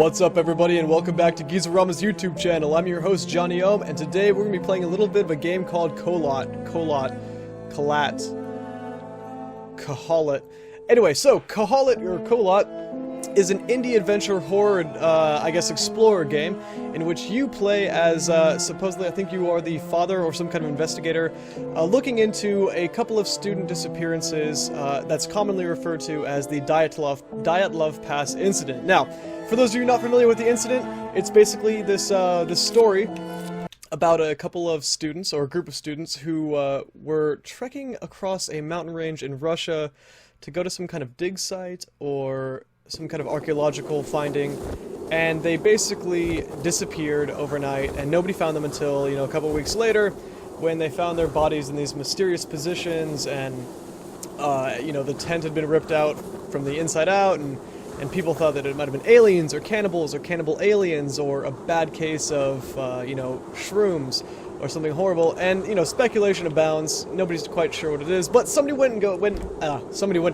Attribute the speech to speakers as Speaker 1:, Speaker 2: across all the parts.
Speaker 1: What's up, everybody, and welcome back to GIZORAMA's YouTube channel. I'm your host, Johnny Ohm, and today we're going to be playing a little bit of a game called KHOLAT. Anyway, so KHOLAT is an indie adventure horror, explorer game in which you play as, supposedly, I think you are the father or some kind of investigator, looking into a couple of student disappearances that's commonly referred to as the Dyatlov Pass incident. Now, for those of you not familiar with the incident, it's basically this story about a couple of students, or a group of students, who were trekking across a mountain range in Russia to go to some kind of dig site or some kind of archaeological finding, and they basically disappeared overnight, and nobody found them until, a couple weeks later, when they found their bodies in these mysterious positions, and, the tent had been ripped out from the inside out, and people thought that it might have been aliens, or cannibals, or cannibal aliens, or a bad case of, shrooms, or something horrible, and, speculation abounds. Nobody's quite sure what it is, but somebody went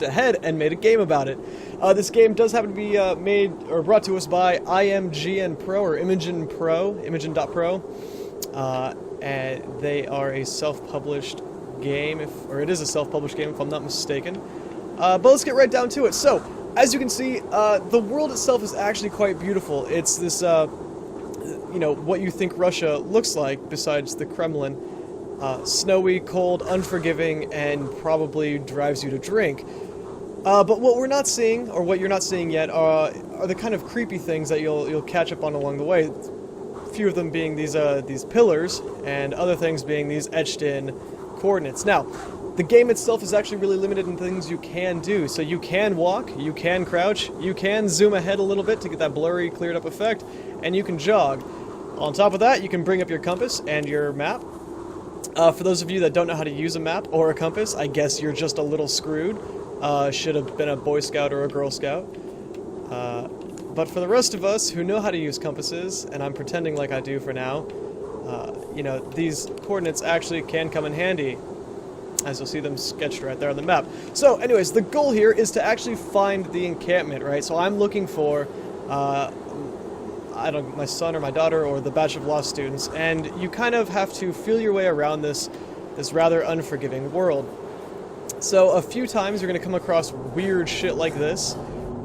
Speaker 1: ahead and made a game about it. This game does happen to be made, or brought to us by IMGN.PRO, or IMGN.PRO, and they are a self-published game, it is a self-published game if I'm not mistaken. But let's get right down to it. So, as you can see, the world itself is actually quite beautiful. It's this, what you think Russia looks like, besides the Kremlin. Snowy, cold, unforgiving, and probably drives you to drink. But what we're not seeing, or what you're not seeing yet, are the kind of creepy things that you'll catch up on along the way. A few of them being these pillars, and other things being these etched-in coordinates. Now, the game itself is actually really limited in things you can do. So you can walk, you can crouch, you can zoom ahead a little bit to get that blurry, cleared up effect, and you can jog. On top of that, you can bring up your compass and your map. For those of you that don't know how to use a map or a compass, I guess you're just a little screwed. Should have been a Boy Scout or a Girl Scout. But for the rest of us who know how to use compasses, and I'm pretending like I do for now, these coordinates actually can come in handy, as you'll see them sketched right there on the map. So, anyways, the goal here is to actually find the encampment, right? So I'm looking for, my son or my daughter or the batch of lost students, and you kind of have to feel your way around this rather unforgiving world. So a few times you're going to come across weird shit like this.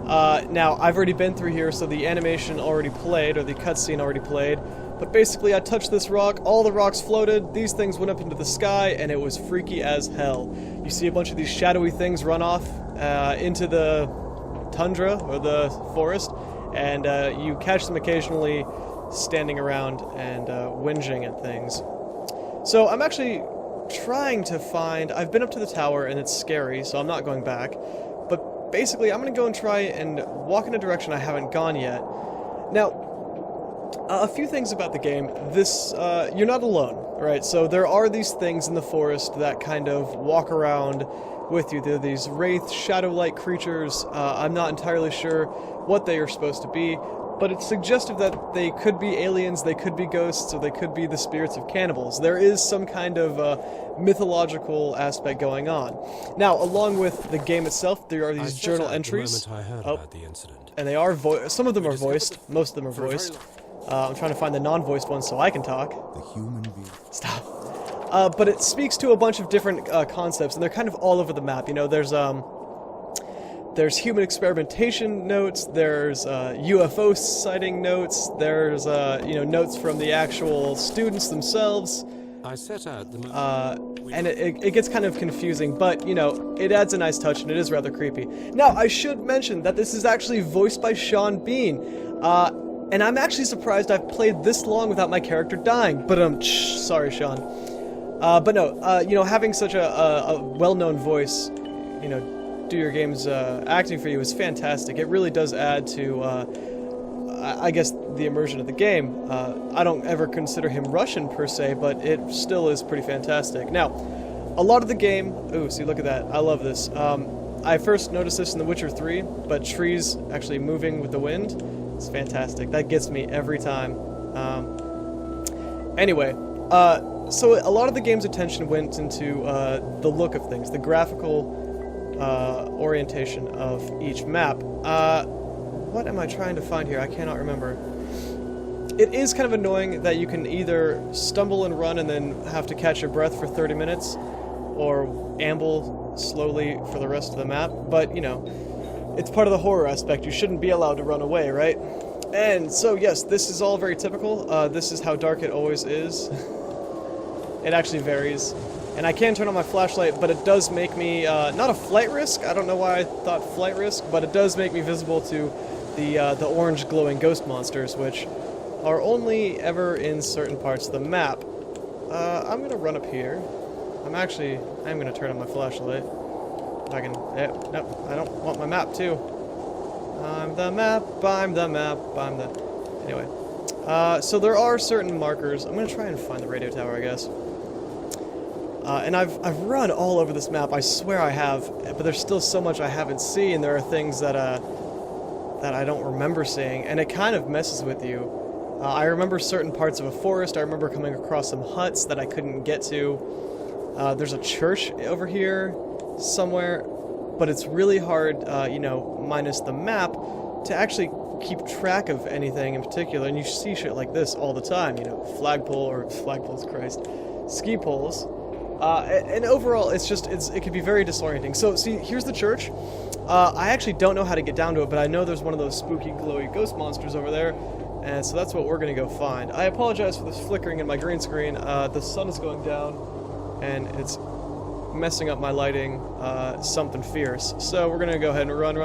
Speaker 1: Now, I've already been through here, so the animation already played, or the cutscene already played. But basically, I touched this rock, all the rocks floated, these things went up into the sky, and it was freaky as hell. You see a bunch of these shadowy things run off into the tundra, or the forest, and you catch them occasionally standing around and whinging at things. So I'm actually trying to find... I've been up to the tower, and it's scary, so I'm not going back. But basically, I'm going to go and try and walk in a direction I haven't gone yet. Now, a few things about the game. You're not alone, right? So there are these things in the forest that kind of walk around with you. They're these wraith, shadow-like creatures. I'm not entirely sure what they are supposed to be, but it's suggestive that they could be aliens, they could be ghosts, or they could be the spirits of cannibals. There is some kind of mythological aspect going on. Now, along with the game itself, there are these journal entries. And they are some of them are voiced, most of them are voiced. I'm trying to find the non-voiced ones so I can talk.
Speaker 2: The human being.
Speaker 1: Stop. But it speaks to a bunch of different concepts, and they're kind of all over the map. There's human experimentation notes, there's UFO sighting notes, there's notes from the actual students themselves.
Speaker 2: I set out the
Speaker 1: and it gets kind of confusing, but it adds a nice touch, and it is rather creepy. Now, I should mention that this is actually voiced by Sean Bean. And I'm actually surprised I've played this long without my character dying, but sorry, Sean. But no, having such a well-known voice, do your game's acting for you is fantastic. It really does add to, I guess, the immersion of the game. I don't ever consider him Russian per se, but it still is pretty fantastic. Now, a lot of the game, ooh, see, look at that, I love this. I first noticed this in The Witcher 3, but trees actually moving with the wind. It's fantastic. That gets me every time. Anyway, so a lot of the game's attention went into the look of things, the graphical orientation of each map. what am I trying to find here? I cannot remember. It is kind of annoying that you can either stumble and run and then have to catch your breath for 30 minutes, or amble slowly for the rest of the map, but, you know, it's part of the horror aspect. You shouldn't be allowed to run away, right? And so, yes, this is all very typical. This is how dark it always is. It actually varies. And I can turn on my flashlight, but it does make me, not a flight risk, I don't know why I thought flight risk, but it does make me visible to the orange glowing ghost monsters, which are only ever in certain parts of the map. I'm gonna run up here. I'm gonna turn on my flashlight. If I can, nope, I don't want my map too. I'm the map, I'm the map, I'm the... Anyway. So there are certain markers. I'm gonna try and find the radio tower, I guess. And I've run all over this map, I swear I have, but there's still so much I haven't seen, and there are things that I don't remember seeing, and it kind of messes with you. I remember certain parts of a forest, I remember coming across some huts that I couldn't get to. There's a church over here somewhere, but it's really hard, you know, minus the map, to actually keep track of anything in particular, and you see shit like this all the time, you know, flagpoles, Christ, ski poles. And overall, it can be very disorienting. So, see, here's the church. I actually don't know how to get down to it, but I know there's one of those spooky, glowy ghost monsters over there, and so that's what we're gonna go find. I apologize for this flickering in my green screen. The sun is going down, and it's messing up my lighting, something fierce. So we're gonna go ahead and run.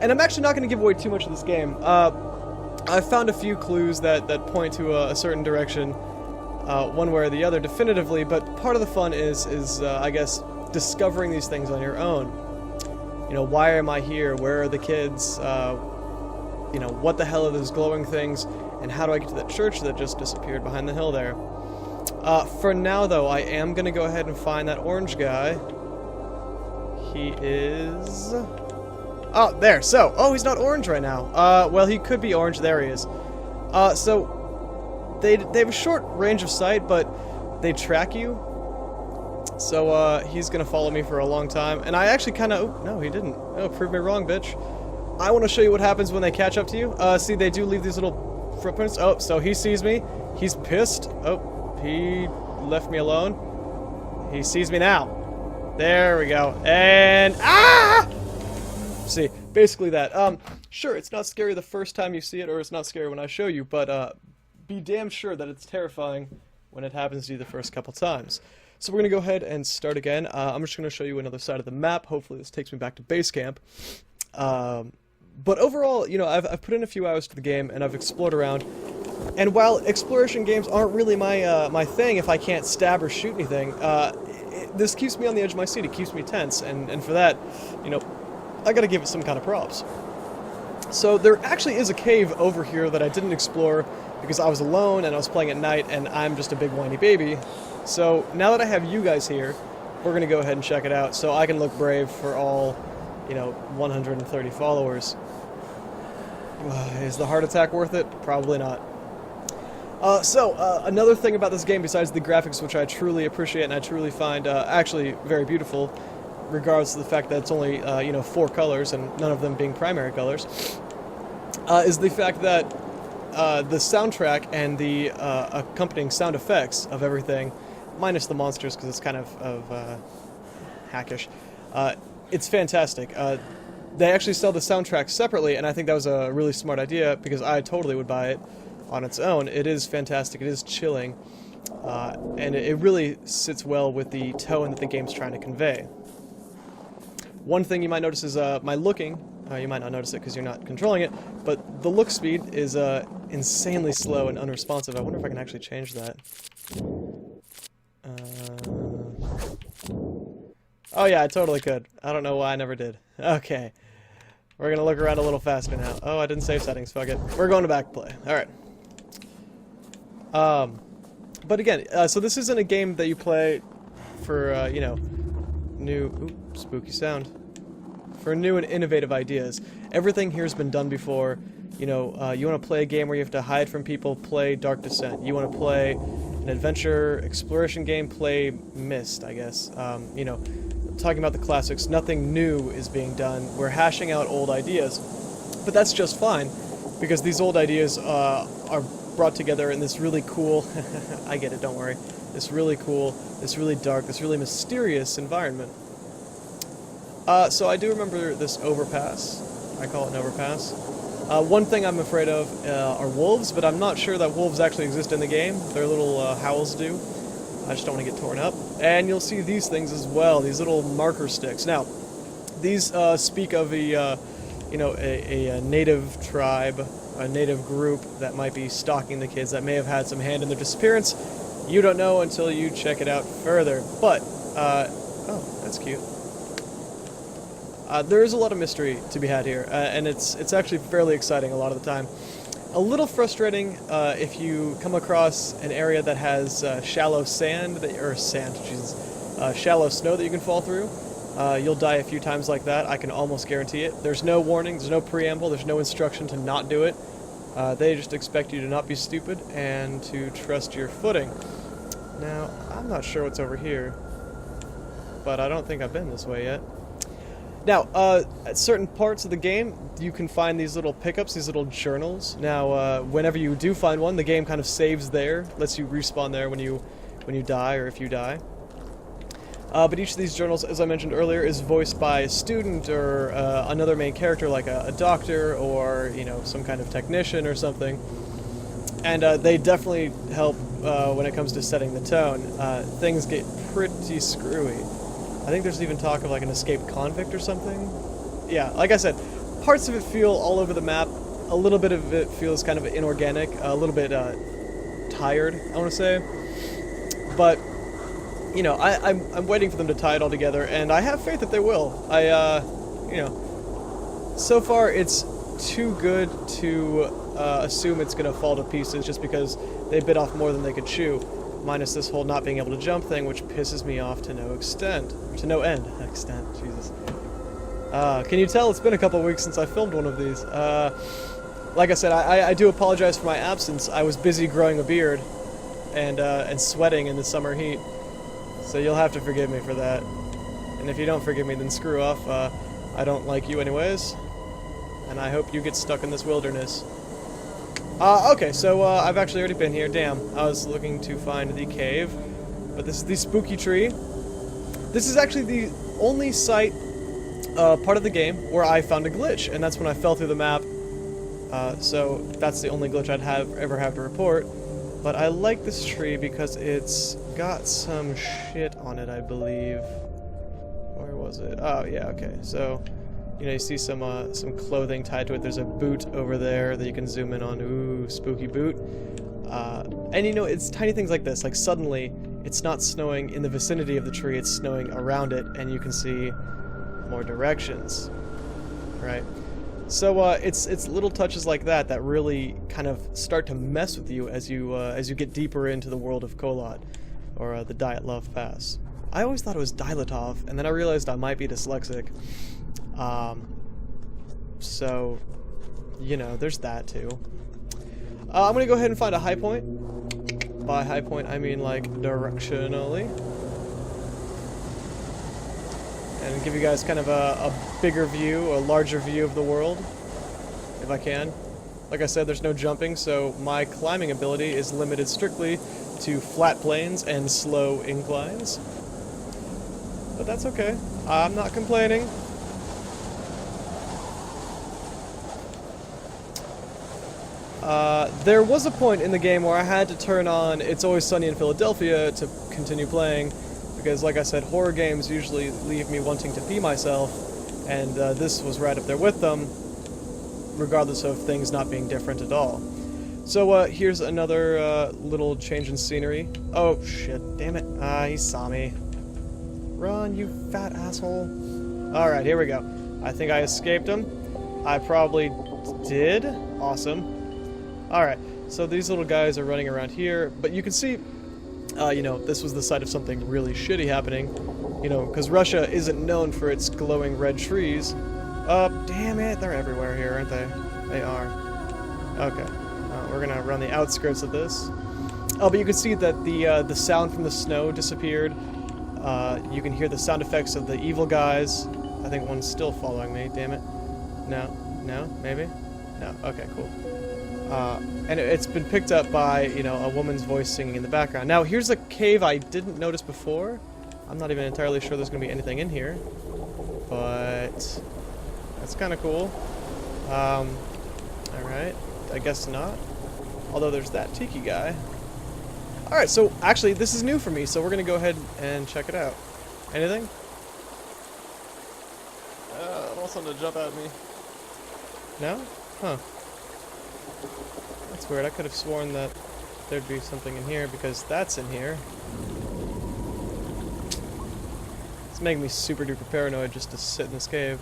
Speaker 1: And I'm actually not gonna give away too much of this game. I found a few clues that point to a certain direction, one way or the other definitively, but part of the fun is I guess, discovering these things on your own. You know, why am I here? Where are the kids? You know, what the hell are those glowing things? And how do I get to that church that just disappeared behind the hill there? For now, though, I am going to go ahead and find that orange guy. He is... Oh, there. So, oh, he's not orange right now. Well, he could be orange. There he is. So, they have a short range of sight, but they track you. So, he's going to follow me for a long time. And I actually kind of... Oh, no, he didn't. Oh, prove me wrong, bitch. I want to show you what happens when they catch up to you. See, they do leave these little footprints. Oh, so he sees me. He's pissed. Oh, he left me alone. He sees me now. There we go. And... Ah! See, basically that. Sure, it's not scary the first time you see it, or it's not scary when I show you, but be damn sure that it's terrifying when it happens to you the first couple times. So we're going to go ahead and start again. I'm just going to show you another side of the map. Hopefully this takes me back to base camp. But overall, you know, I've put in a few hours to the game, and I've explored around. And while exploration games aren't really my thing if I can't stab or shoot anything, this keeps me on the edge of my seat. It keeps me tense, and for that, you know, I gotta give it some kind of props. So there actually is a cave over here that I didn't explore because I was alone and I was playing at night, and I'm just a big whiny baby. So now that I have you guys here, we're gonna go ahead and check it out so I can look brave for all, you know, 130 followers. Is the heart attack worth it? Probably not. Another thing about this game besides the graphics, which I truly appreciate and I truly find actually very beautiful, regardless of the fact that it's only, you know, 4 colors and none of them being primary colors, is the fact that the soundtrack and the accompanying sound effects of everything, minus the monsters because it's kind of hackish, it's fantastic. They actually sell the soundtrack separately, and I think that was a really smart idea because I totally would buy it on its own. It is fantastic, it is chilling, and it really sits well with the tone that the game's trying to convey. One thing you might notice is my looking. You might not notice it because you're not controlling it, but the look speed is insanely slow and unresponsive. I wonder if I can actually change that. Oh yeah, I totally could. I don't know why I never did. Okay. We're gonna look around a little faster now. Oh, I didn't save settings, fuck it. We're going to back play. Alright. But again, so this isn't a game that you play for, you know, new... Ooh, spooky sound. For new and innovative ideas. Everything here's been done before. You know, you want to play a game where you have to hide from people, play Dark Descent. You want to play an adventure exploration game, play Myst, I guess. You know, talking about the classics, nothing new is being done. We're hashing out old ideas. But that's just fine, because these old ideas are brought together in this really cool, I get it, don't worry, this really cool, this really dark, this really mysterious environment. So I do remember this overpass. I call it an overpass. One thing I'm afraid of are wolves, but I'm not sure that wolves actually exist in the game. Their little howls do. I just don't want to get torn up. And you'll see these things as well, these little marker sticks. Now, these speak of a native tribe, a native group that might be stalking the kids, that may have had some hand in their disappearance. You don't know until you check it out further. But, oh, that's cute. There is a lot of mystery to be had here, and it's actually fairly exciting a lot of the time. A little frustrating if you come across an area that has shallow shallow snow that you can fall through. You'll die a few times like that, I can almost guarantee it. There's no warning, there's no preamble, there's no instruction to not do it. They just expect you to not be stupid and to trust your footing. Now, I'm not sure what's over here, but I don't think I've been this way yet. Now, at certain parts of the game, you can find these little pickups, these little journals. Now, whenever you do find one, the game kind of saves there, lets you respawn there when you die or if you die. But each of these journals, as I mentioned earlier, is voiced by a student or another main character, like a doctor or some kind of technician or something. And they definitely help when it comes to setting the tone. Things get pretty screwy. I think there's even talk of like an escaped convict or something. Yeah, like I said, parts of it feel all over the map. A little bit of it feels kind of inorganic, a little bit tired, I want to say. But, I'm waiting for them to tie it all together, and I have faith that they will. So far it's too good to assume it's going to fall to pieces just because they bit off more than they could chew. Minus this whole not being able to jump thing, which pisses me off to no extent. To no end. Extent, Jesus. Can you tell it's been a couple of weeks since I filmed one of these? Like I said, I do apologize for my absence. I was busy growing a beard and sweating in the summer heat. So you'll have to forgive me for that. And if you don't forgive me, then screw off. I don't like you anyways. And I hope you get stuck in this wilderness. Okay, so I've actually already been here. Damn, I was looking to find the cave, but this is the spooky tree. This is actually the only site, part of the game, where I found a glitch, and that's when I fell through the map. So that's the only glitch I'd ever have to report. But I like this tree because it's got some shit on it, I believe. Where was it? Oh, yeah, okay, so... you see some clothing tied to it. There's a boot over there that you can zoom in on. Ooh, spooky boot. And it's tiny things like this. Like suddenly, it's not snowing in the vicinity of the tree, it's snowing around it, and you can see more directions. Right? So it's little touches like that that really kind of start to mess with you as you get deeper into the world of KHOLAT, or the Dyatlov Pass. I always thought it was Dyatlov, and then I realized I might be dyslexic. So, there's that too. I'm gonna go ahead and find a high point. By high point, I mean like directionally. And give you guys kind of a bigger view, a larger view of the world, if I can. Like I said, there's no jumping, so my climbing ability is limited strictly to flat plains and slow inclines. But that's okay. I'm not complaining. There was a point in the game where I had to turn on It's Always Sunny in Philadelphia to continue playing, because like I said, horror games usually leave me wanting to pee myself, and this was right up there with them, regardless of things not being different at all. So here's another little change in scenery. Oh shit, damn it. He saw me. Run, you fat asshole. Alright, here we go. I think I escaped him. I probably did. Awesome. Alright, so these little guys are running around here, but you can see, this was the site of something really shitty happening, because Russia isn't known for its glowing red trees. Damn it, they're everywhere here, aren't they? They are. Okay, we're gonna run the outskirts of this. Oh, but you can see that the sound from the snow disappeared. You can hear the sound effects of the evil guys. I think one's still following me, damn it. No? No? Maybe? No. Okay, cool. And it's been picked up by, you know, a woman's voice singing in the background. Now, here's a cave I didn't notice before. I'm not even entirely sure there's going to be anything in here. But that's kind of cool. Alright. I guess not. Although there's that tiki guy. Alright, so actually this is new for me, so we're going to go ahead and check it out. Anything? Almost something to jump at me. No? Huh. That's weird. I could have sworn that there'd be something in here because that's in here. It's making me super duper paranoid just to sit in this cave.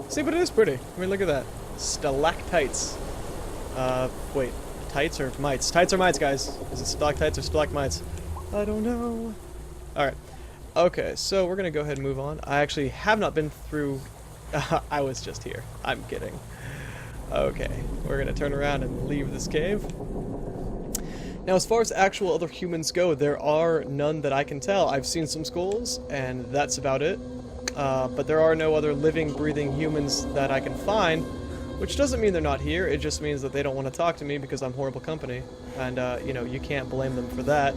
Speaker 1: See, but it is pretty. I mean, look at that. Stalactites. Wait. Tights or mites? Tights or mites, guys? Is it stalactites or stalagmites? I don't know. Alright. Okay, so we're gonna go ahead and move on. I actually have not been through... I was just here. I'm kidding. Okay, we're gonna turn around and leave this cave. Now, as far as actual other humans go, there are none that I can tell. I've seen some skulls, and that's about it. But there are no other living, breathing humans that I can find, which doesn't mean they're not here. It just means that they don't want to talk to me because I'm horrible company. And, you know, you can't blame them for that.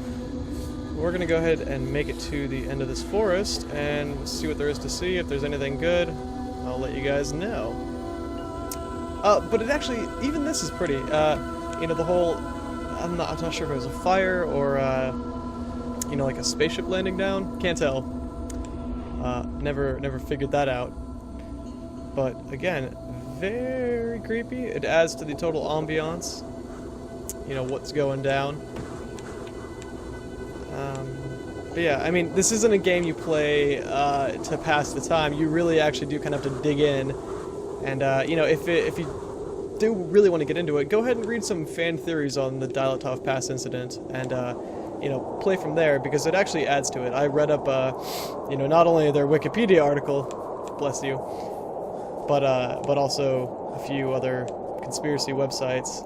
Speaker 1: We're gonna go ahead and make it to the end of this forest and see what there is to see. If there's anything good, I'll let you guys know. But it actually, even this is pretty. You know, the whole, I'm not sure if it was a fire or, you know, like a spaceship landing down. Can't tell. Never figured that out. But again, very creepy. It adds to the total ambiance. You know, what's going down. But yeah, I mean, this isn't a game you play to pass the time. You really actually do kind of have to dig in. And, you know, if you do really want to get into it, go ahead and read some fan theories on the Dyatlov Pass incident and, you know, play from there because it actually adds to it. I read up, you know, not only their Wikipedia article, bless you, but also a few other conspiracy websites,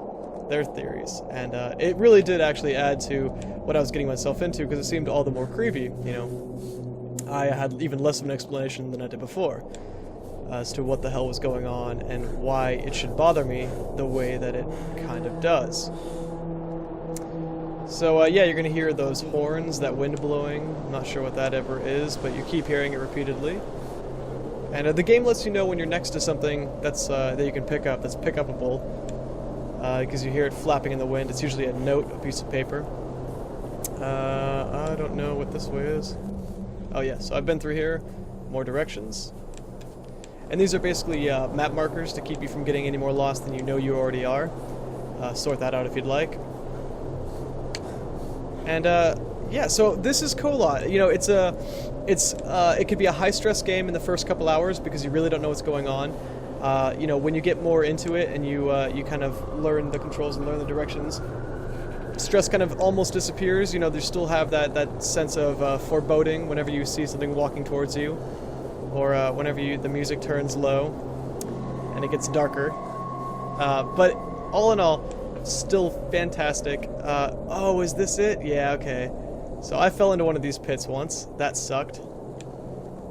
Speaker 1: their theories. And it really did actually add to what I was getting myself into because it seemed all the more creepy, you know. I had even less of an explanation than I did before as to what the hell was going on and why it should bother me the way that it kind of does. So yeah, you're gonna hear those horns, that wind blowing. I'm not sure what that ever is, but you keep hearing it repeatedly. And the game lets you know when you're next to something that's that you can pick up, that's pick-upable, because you hear it flapping in the wind. It's usually a note, a piece of paper. I don't know what this way is. Oh yeah, so I've been through here. More directions. And these are basically map markers to keep you from getting any more lost than you know you already are. Sort that out if you'd like. And yeah, so this is KHOLAT. You know, it could be a high-stress game in the first couple hours because you really don't know what's going on. You know, when you get more into it and you kind of learn the controls and learn the directions, stress kind of almost disappears. You know, you still have that sense of foreboding whenever you see something walking towards you, or whenever the music turns low and it gets darker. But all in all, still fantastic. Oh, is this it? Yeah, okay. So I fell into one of these pits once. That sucked.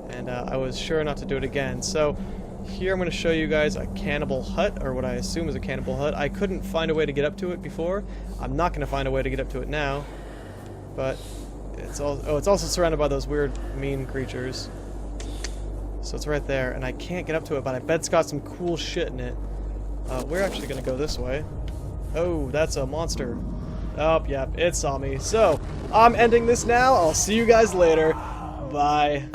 Speaker 1: And I was sure not to do it again. So here I'm going to show you guys a cannibal hut, or what I assume is a cannibal hut. I couldn't find a way to get up to it before. I'm not going to find a way to get up to it now. But it's also surrounded by those weird, mean creatures. So it's right there, and I can't get up to it, but I bet it's got some cool shit in it. We're actually going to go this way. Oh, that's a monster. Oh, yeah, it saw me. So, I'm ending this now. I'll see you guys later. Bye.